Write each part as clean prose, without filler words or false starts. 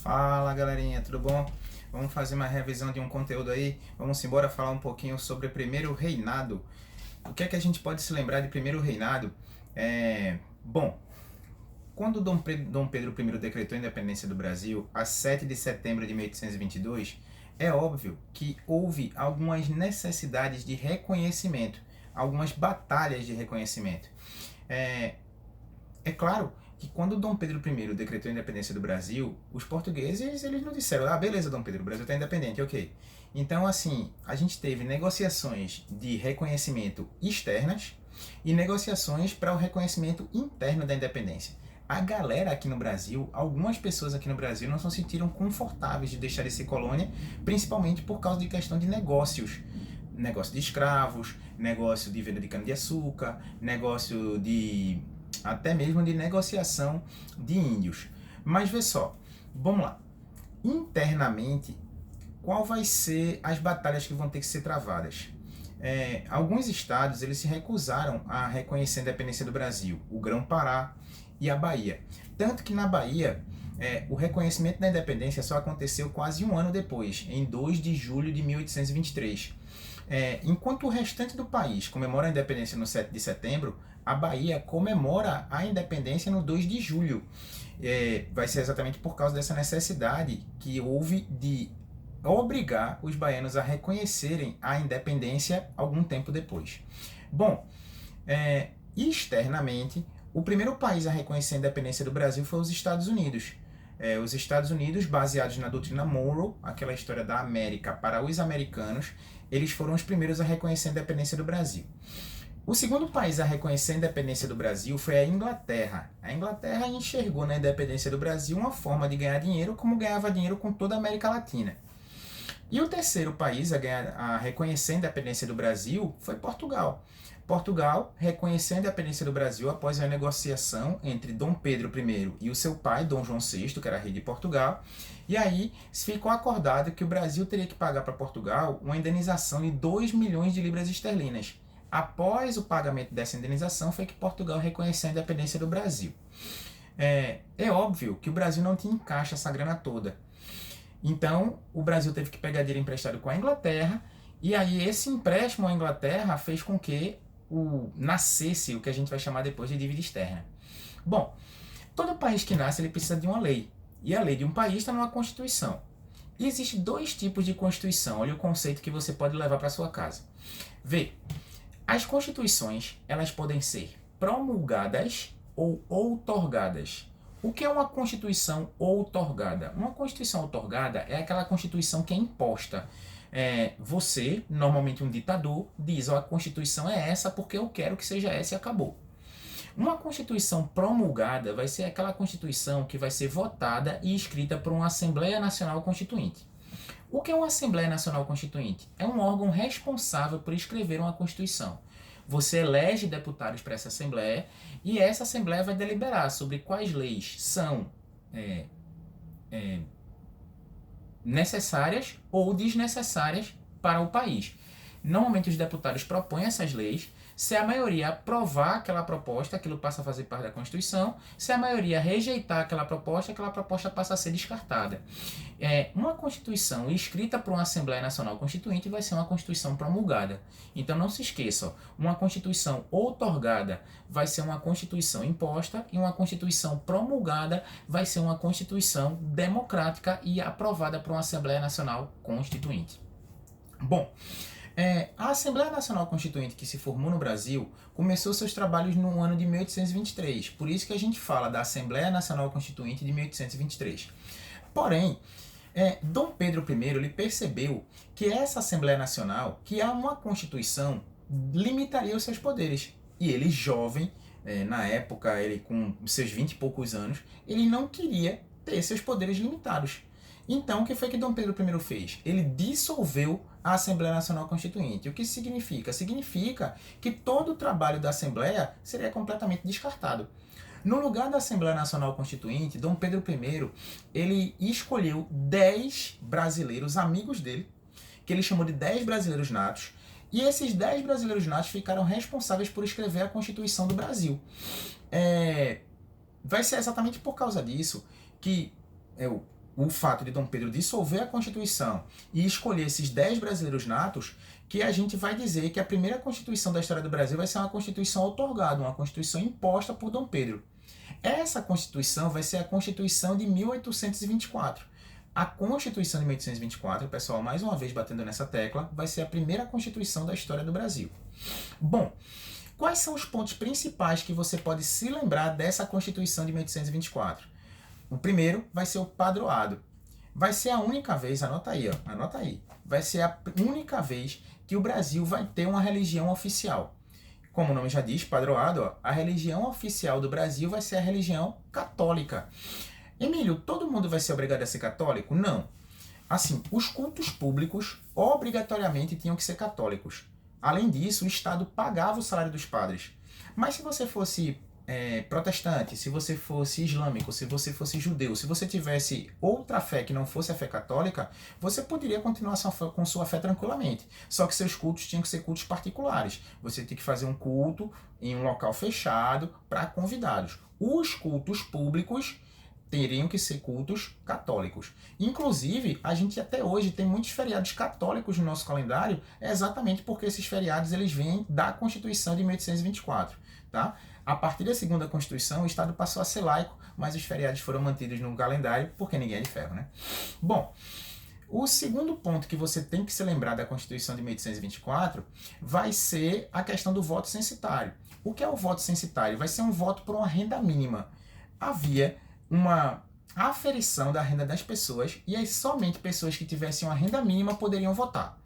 Fala galerinha, tudo bom? Vamos fazer uma revisão de um conteúdo aí. Vamos embora falar um pouquinho sobre o primeiro reinado. O que é que a gente pode se lembrar de primeiro reinado? Bom, quando Dom Pedro I decretou a independência do Brasil, a 7 de setembro de 1822, é óbvio que houve algumas necessidades de reconhecimento, algumas batalhas de reconhecimento. É claro que quando Dom Pedro I decretou a independência do Brasil, os portugueses eles não disseram, beleza, Dom Pedro, o Brasil está independente, ok. Então, assim, a gente teve negociações de reconhecimento externas e negociações para o reconhecimento interno da independência. A galera aqui no Brasil, algumas pessoas aqui no Brasil não se sentiram confortáveis de deixar de ser colônia, principalmente por causa de questão de negócios. Negócio de escravos, negócio de venda de cana-de-açúcar, negócio de até mesmo de negociação de índios. Mas vê só, vamos lá. Internamente, qual vai ser as batalhas que vão ter que ser travadas? Alguns estados eles se recusaram a reconhecer a independência do Brasil, o Grão-Pará e a Bahia. Tanto que na Bahia, o reconhecimento da independência só aconteceu quase um ano depois, em 2 de julho de 1823. Enquanto o restante do país comemora a independência no 7 de setembro, a Bahia comemora a independência no 2 de julho. Vai ser exatamente por causa dessa necessidade que houve de obrigar os baianos a reconhecerem a independência algum tempo depois. Bom, externamente, o primeiro país a reconhecer a independência do Brasil foi os Estados Unidos. Os Estados Unidos, baseados na doutrina Monroe, aquela história da América para os americanos, eles foram os primeiros a reconhecer a independência do Brasil. O segundo país a reconhecer a independência do Brasil foi a Inglaterra. A Inglaterra enxergou na independência do Brasil uma forma de ganhar dinheiro como ganhava dinheiro com toda a América Latina. E o terceiro país a reconhecer a independência do Brasil foi Portugal. Portugal reconheceu a independência do Brasil após a negociação entre Dom Pedro I e o seu pai, Dom João VI, que era rei de Portugal. E aí ficou acordado que o Brasil teria que pagar para Portugal uma indenização de 2 milhões de libras esterlinas. Após o pagamento dessa indenização foi que Portugal reconheceu a independência do Brasil. É óbvio que o Brasil não tinha em caixa essa grana toda. Então, o Brasil teve que pegar dinheiro emprestado com a Inglaterra, e aí esse empréstimo à Inglaterra fez com que nascesse o que a gente vai chamar depois de dívida externa. Bom, todo país que nasce ele precisa de uma lei, e a lei de um país está numa Constituição. E existem 2 tipos de Constituição, olha o conceito que você pode levar para sua casa. Vê, as Constituições elas podem ser promulgadas ou outorgadas. O que é uma Constituição outorgada? Uma Constituição outorgada é aquela Constituição que é imposta. Você, normalmente um ditador, diz, a Constituição é essa porque eu quero que seja essa e acabou. Uma Constituição promulgada vai ser aquela Constituição que vai ser votada e escrita por uma Assembleia Nacional Constituinte. O que é uma Assembleia Nacional Constituinte? É um órgão responsável por escrever uma Constituição. Você elege deputados para essa Assembleia e essa Assembleia vai deliberar sobre quais leis são necessárias ou desnecessárias para o país. Normalmente os deputados propõem essas leis. Se a maioria aprovar aquela proposta, aquilo passa a fazer parte da Constituição. Se a maioria rejeitar aquela proposta passa a ser descartada. Uma Constituição escrita por uma Assembleia Nacional Constituinte vai ser uma Constituição promulgada. Então não se esqueça, uma Constituição outorgada vai ser uma Constituição imposta e uma Constituição promulgada vai ser uma Constituição democrática e aprovada por uma Assembleia Nacional Constituinte. Bom, a Assembleia Nacional Constituinte que se formou no Brasil começou seus trabalhos no ano de 1823, por isso que a gente fala da Assembleia Nacional Constituinte de 1823. Porém, Dom Pedro I ele percebeu que essa Assembleia Nacional, que é uma Constituição, limitaria os seus poderes. E ele, jovem, na época, ele com seus 20 e poucos anos, ele não queria ter seus poderes limitados. Então, o que foi que Dom Pedro I fez? Ele dissolveu a Assembleia Nacional Constituinte. O que significa? Significa que todo o trabalho da Assembleia seria completamente descartado. No lugar da Assembleia Nacional Constituinte, Dom Pedro I ele escolheu 10 brasileiros amigos dele, que ele chamou de 10 brasileiros natos, e esses 10 brasileiros natos ficaram responsáveis por escrever a Constituição do Brasil. Vai ser exatamente por causa disso que o fato de Dom Pedro dissolver a Constituição e escolher esses 10 brasileiros natos, que a gente vai dizer que a primeira Constituição da história do Brasil vai ser uma Constituição outorgada, uma Constituição imposta por Dom Pedro. Essa Constituição vai ser a Constituição de 1824. A Constituição de 1824, pessoal, mais uma vez batendo nessa tecla, vai ser a primeira Constituição da história do Brasil. Bom, quais são os pontos principais que você pode se lembrar dessa Constituição de 1824? O primeiro vai ser o padroado. Vai ser a única vez, anota aí, vai ser a única vez que o Brasil vai ter uma religião oficial. Como o nome já diz, padroado, a religião oficial do Brasil vai ser a religião católica. Emílio, todo mundo vai ser obrigado a ser católico? Não. Assim, os cultos públicos obrigatoriamente tinham que ser católicos. Além disso, o Estado pagava o salário dos padres. Mas se você fosse protestante, se você fosse islâmico, se você fosse judeu, se você tivesse outra fé que não fosse a fé católica, você poderia continuar com sua fé tranquilamente. Só que seus cultos tinham que ser cultos particulares. Você tinha que fazer um culto em um local fechado para convidados. Os cultos públicos teriam que ser cultos católicos. Inclusive, a gente até hoje tem muitos feriados católicos no nosso calendário, exatamente porque esses feriados eles vêm da Constituição de 1824, tá? A partir da segunda Constituição, o Estado passou a ser laico, mas os feriados foram mantidos no calendário, porque ninguém é de ferro, né? Bom, o segundo ponto que você tem que se lembrar da Constituição de 1824 vai ser a questão do voto censitário. O que é o voto censitário? Vai ser um voto por uma renda mínima. Havia uma aferição da renda das pessoas e aí somente pessoas que tivessem uma renda mínima poderiam votar.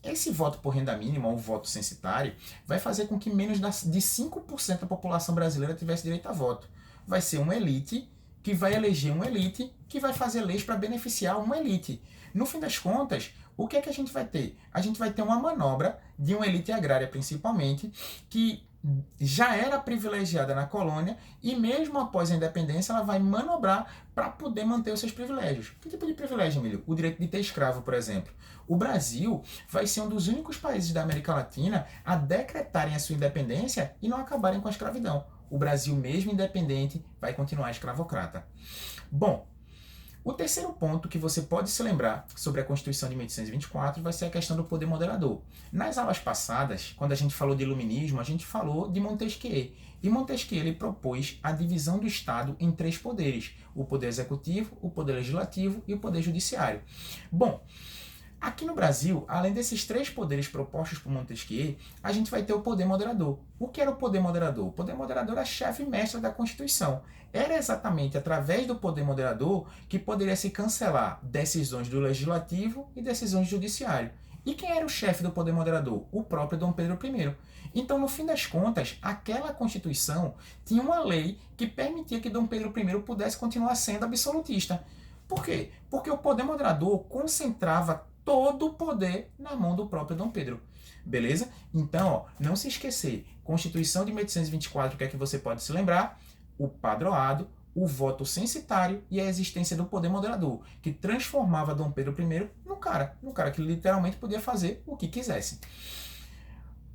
Esse voto por renda mínima, ou voto censitário, vai fazer com que menos de 5% da população brasileira tivesse direito a voto. Vai ser uma elite que vai eleger uma elite que vai fazer leis para beneficiar uma elite. No fim das contas, o que é que a gente vai ter? A gente vai ter uma manobra de uma elite agrária, principalmente, que já era privilegiada na colônia e mesmo após a independência ela vai manobrar para poder manter os seus privilégios. Que tipo de privilégio, Emílio? O direito de ter escravo, por exemplo. O Brasil vai ser um dos únicos países da América Latina a decretarem a sua independência e não acabarem com a escravidão. O Brasil, mesmo independente, vai continuar escravocrata. Bom, o terceiro ponto que você pode se lembrar sobre a Constituição de 1824 vai ser a questão do poder moderador. Nas aulas passadas, quando a gente falou de iluminismo, a gente falou de Montesquieu. E Montesquieu ele propôs a divisão do Estado em 3 poderes: o poder executivo, o poder legislativo e o poder judiciário. Bom, aqui no Brasil, além desses 3 poderes propostos por Montesquieu, a gente vai ter o poder moderador. O que era o poder moderador? O poder moderador era a chave mestra da Constituição. Era exatamente através do poder moderador que poderia se cancelar decisões do legislativo e decisões do judiciário. E quem era o chefe do poder moderador? O próprio Dom Pedro I. Então, no fim das contas, aquela Constituição tinha uma lei que permitia que Dom Pedro I pudesse continuar sendo absolutista. Por quê? Porque o poder moderador concentrava todo o poder na mão do próprio Dom Pedro. Beleza? Então, ó, não se esquecer, Constituição de 1824, o que é que você pode se lembrar? O padroado, o voto censitário e a existência do poder moderador, que transformava Dom Pedro I num cara que literalmente podia fazer o que quisesse.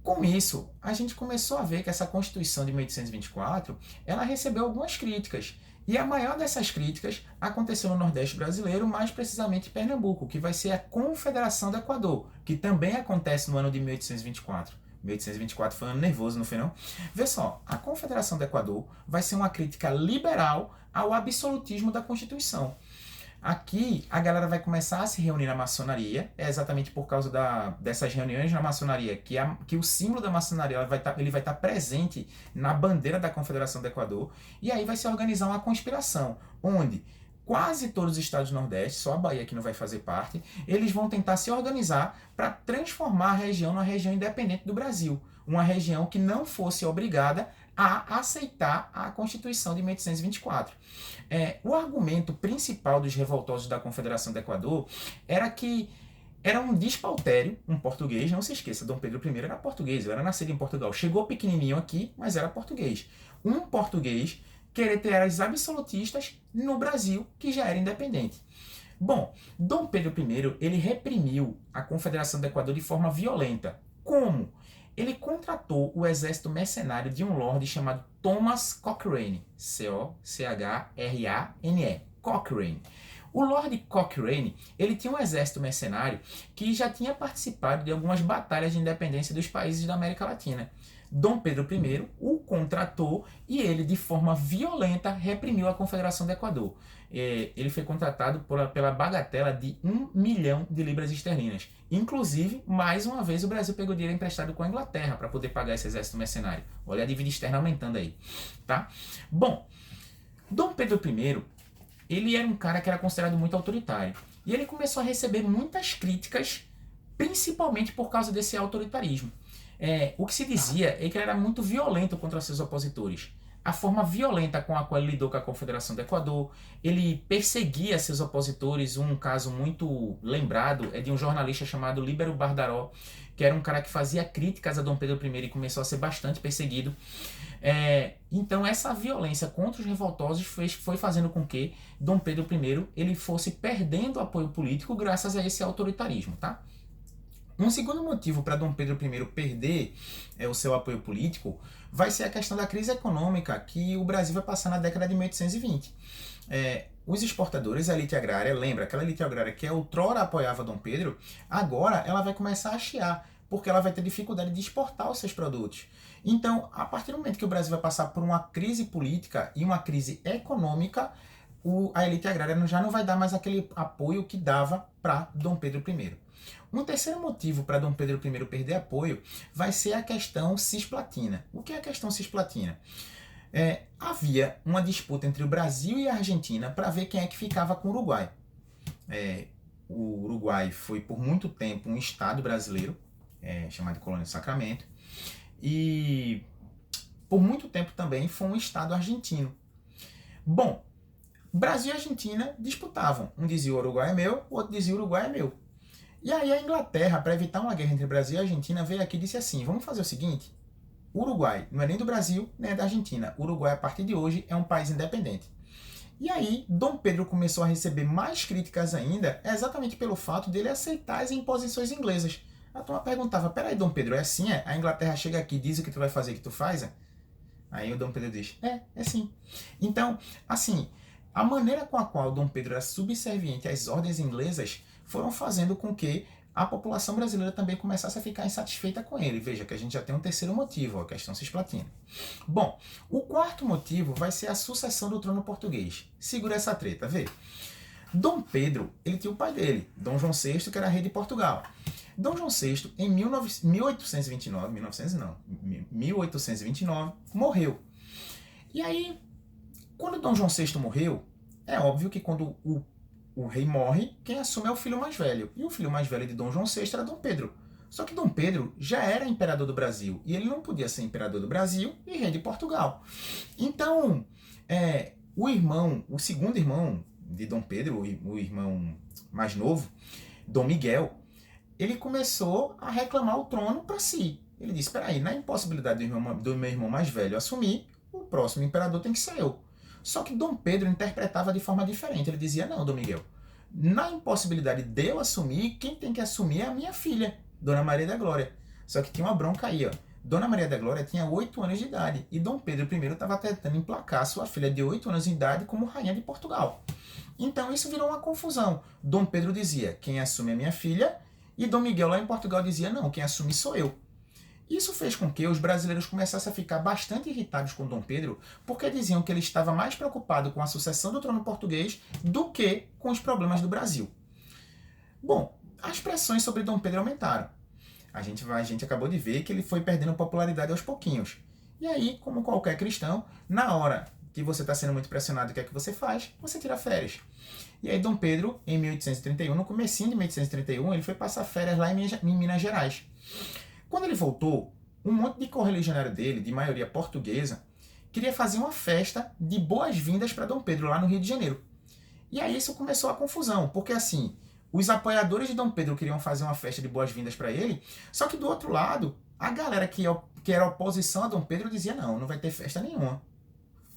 Com isso, a gente começou a ver que essa Constituição de 1824, ela recebeu algumas críticas. E a maior dessas críticas aconteceu no Nordeste brasileiro, mais precisamente em Pernambuco, que vai ser a Confederação do Equador, que também acontece no ano de 1824. 1824 foi um ano nervoso, não foi não? Vê só, a Confederação do Equador vai ser uma crítica liberal ao absolutismo da Constituição. Aqui, a galera vai começar a se reunir na maçonaria, é exatamente por causa dessas reuniões na maçonaria, que o símbolo da maçonaria ele vai estar presente na bandeira da Confederação do Equador, e aí vai se organizar uma conspiração, onde quase todos os estados do Nordeste, só a Bahia que não vai fazer parte, eles vão tentar se organizar para transformar a região numa região independente do Brasil, uma região que não fosse obrigada a aceitar a Constituição de 1824. O argumento principal dos revoltosos da Confederação do Equador era que era um despautério, um português, não se esqueça, Dom Pedro I era português, ele era nascido em Portugal, chegou pequenininho aqui, mas era português. Um português querer ter áreas absolutistas no Brasil, que já era independente. Bom, Dom Pedro I, ele reprimiu a Confederação do Equador de forma violenta. Como? Ele contratou o exército mercenário de um lorde chamado Thomas Cochrane, C-O-C-H-R-A-N-E, Cochrane. O Lord Cochrane, ele tinha um exército mercenário que já tinha participado de algumas batalhas de independência dos países da América Latina. Dom Pedro I o contratou e ele, de forma violenta, reprimiu a Confederação do Equador. Ele foi contratado pela bagatela de 1 milhão de libras esterlinas. Inclusive, mais uma vez, o Brasil pegou dinheiro emprestado com a Inglaterra para poder pagar esse exército mercenário. Olha a dívida externa aumentando aí. Tá? Bom, Dom Pedro I, ele era um cara que era considerado muito autoritário. E ele começou a receber muitas críticas, principalmente por causa desse autoritarismo. O que se dizia é que ele era muito violento contra seus opositores. A forma violenta com a qual ele lidou com a Confederação do Equador, ele perseguia seus opositores. Um caso muito lembrado é de um jornalista chamado Líbero Bardaró, que era um cara que fazia críticas a Dom Pedro I e começou a ser bastante perseguido. Então essa violência contra os revoltosos foi fazendo com que Dom Pedro I ele fosse perdendo apoio político graças a esse autoritarismo, tá? Um segundo motivo para Dom Pedro I perder o seu apoio político vai ser a questão da crise econômica que o Brasil vai passar na década de 1820. Os exportadores, a elite agrária, lembra, aquela elite agrária que outrora apoiava Dom Pedro, agora ela vai começar a chiar, porque ela vai ter dificuldade de exportar os seus produtos. Então, a partir do momento que o Brasil vai passar por uma crise política e uma crise econômica, a elite agrária já não vai dar mais aquele apoio que dava para Dom Pedro I. Um terceiro motivo para Dom Pedro I perder apoio vai ser a questão cisplatina. O que é a questão cisplatina? Havia uma disputa entre o Brasil e a Argentina para ver quem é que ficava com o Uruguai. O Uruguai foi por muito tempo um estado brasileiro, chamado de Colônia do Sacramento, e por muito tempo também foi um estado argentino. Bom, Brasil e Argentina disputavam. Um dizia o Uruguai é meu, o outro dizia o Uruguai é meu. E aí a Inglaterra, para evitar uma guerra entre Brasil e Argentina, veio aqui e disse assim, vamos fazer o seguinte, o Uruguai não é nem do Brasil, nem é da Argentina. O Uruguai, a partir de hoje, é um país independente. E aí, Dom Pedro começou a receber mais críticas ainda, exatamente pelo fato dele aceitar as imposições inglesas. A turma perguntava, peraí, Dom Pedro, é assim? A Inglaterra chega aqui e diz o que tu vai fazer, que tu faz? Aí o Dom Pedro diz, é sim. Então, assim, a maneira com a qual Dom Pedro era subserviente às ordens inglesas foram fazendo com que a população brasileira também começasse a ficar insatisfeita com ele. Veja que a gente já tem um terceiro motivo, a questão cisplatina. Bom, o quarto motivo vai ser a sucessão do trono português. Segura essa treta, vê. Dom Pedro, ele tinha o pai dele, Dom João VI, que era rei de Portugal. Dom João VI, em 1829, morreu. E aí, quando Dom João VI morreu, é óbvio que quando o rei morre, quem assume é o filho mais velho. E o filho mais velho de Dom João VI era Dom Pedro. Só que Dom Pedro já era imperador do Brasil. E ele não podia ser imperador do Brasil e rei de Portugal. Então, o segundo irmão de Dom Pedro, o irmão mais novo, Dom Miguel, ele começou a reclamar o trono para si. Ele disse, peraí, na impossibilidade do meu irmão mais velho assumir, o próximo imperador tem que ser eu. Só que Dom Pedro interpretava de forma diferente. Ele dizia, não, Dom Miguel, na impossibilidade de eu assumir, quem tem que assumir é a minha filha, Dona Maria da Glória. Só que tinha uma bronca aí, ó. Dona Maria da Glória tinha 8 anos de idade e Dom Pedro I estava tentando emplacar sua filha de 8 anos de idade como rainha de Portugal. Então isso virou uma confusão. Dom Pedro dizia, quem assume é minha filha, e Dom Miguel lá em Portugal dizia, não, quem assume sou eu. Isso fez com que os brasileiros começassem a ficar bastante irritados com Dom Pedro, porque diziam que ele estava mais preocupado com a sucessão do trono português do que com os problemas do Brasil. Bom, as pressões sobre Dom Pedro aumentaram. A gente acabou de ver que ele foi perdendo popularidade aos pouquinhos. E aí, como qualquer cristão, na hora que você está sendo muito pressionado, o que é que você faz? Você tira férias. E aí Dom Pedro, em 1831, no comecinho de 1831, ele foi passar férias lá em Minas Gerais. Quando ele voltou, um monte de correligionário dele, de maioria portuguesa, queria fazer uma festa de boas-vindas para Dom Pedro lá no Rio de Janeiro. E aí isso começou a confusão, porque assim, os apoiadores de Dom Pedro queriam fazer uma festa de boas-vindas para ele, só que do outro lado, a galera que era oposição a Dom Pedro dizia, não vai ter festa nenhuma.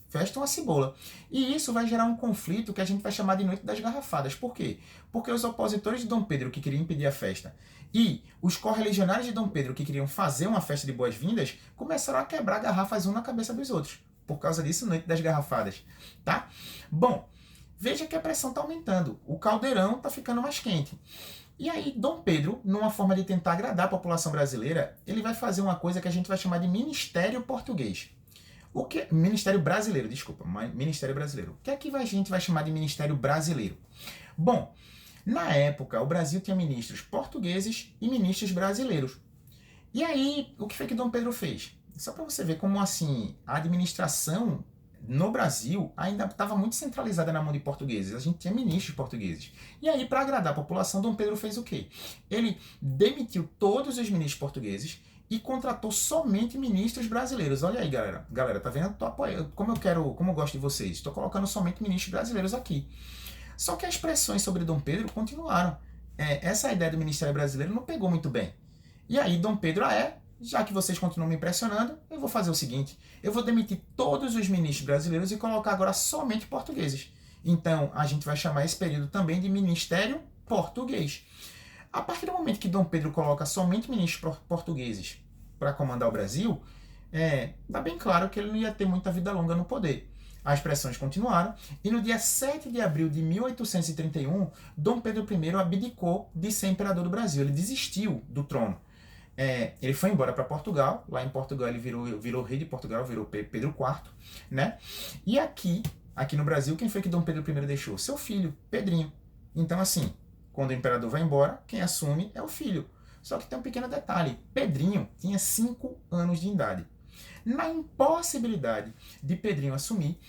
Festa é uma cebola. E isso vai gerar um conflito que a gente vai chamar de Noite das Garrafadas. Por quê? Porque os opositores de Dom Pedro que queriam impedir a festa e os correligionários de Dom Pedro que queriam fazer uma festa de boas-vindas começaram a quebrar garrafas um na cabeça dos outros. Por causa disso, Noite das Garrafadas. Tá? Bom, Veja que a pressão está aumentando, o caldeirão está ficando mais quente. E aí, Dom Pedro, numa forma de tentar agradar a população brasileira, ele vai fazer uma coisa que a gente vai chamar de Ministério Português. O que Ministério Brasileiro, desculpa, Ministério Brasileiro. O que é que a gente vai chamar de Ministério Brasileiro? Bom, na época, o Brasil tinha ministros portugueses e ministros brasileiros. E aí, o que foi que Dom Pedro fez? Só para você ver como, assim, a administração no Brasil ainda estava muito centralizada na mão de portugueses. A gente tinha ministros portugueses. E aí, para agradar a população, Dom Pedro fez o quê? Ele demitiu todos os ministros portugueses e contratou somente ministros brasileiros. Olha aí, galera. Galera, tá vendo? Tô apoiando. Como eu gosto de vocês. Estou colocando somente ministros brasileiros aqui. Só que as pressões sobre Dom Pedro continuaram. Essa ideia do Ministério Brasileiro não pegou muito bem. E aí, Dom Pedro, já que vocês continuam me impressionando, eu vou fazer o seguinte, eu vou demitir todos os ministros brasileiros e colocar agora somente portugueses. Então, a gente vai chamar esse período também de Ministério Português. A partir do momento que Dom Pedro coloca somente ministros portugueses para comandar o Brasil, tá bem claro que ele não ia ter muita vida longa no poder. As pressões continuaram, e no dia 7 de abril de 1831, Dom Pedro I abdicou de ser imperador do Brasil, ele desistiu do trono. Ele foi embora para Portugal, lá em Portugal ele virou rei de Portugal, virou Pedro IV, né? E aqui no Brasil, quem foi que Dom Pedro I deixou? Seu filho, Pedrinho. Então, assim, quando o imperador vai embora, quem assume é o filho. Só que tem um pequeno detalhe, Pedrinho tinha 5 anos de idade. Na impossibilidade de Pedrinho assumir,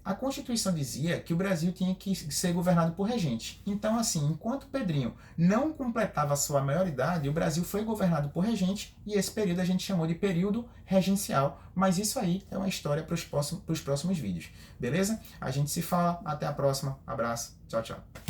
a Constituição dizia que o Brasil tinha que ser governado por regente. Então, assim, enquanto Pedrinho não completava a sua maioridade, o Brasil foi governado por regente, e esse período a gente chamou de período regencial. Mas isso aí é uma história para os próximos vídeos, beleza? A gente se fala, até a próxima, abraço, tchau, tchau.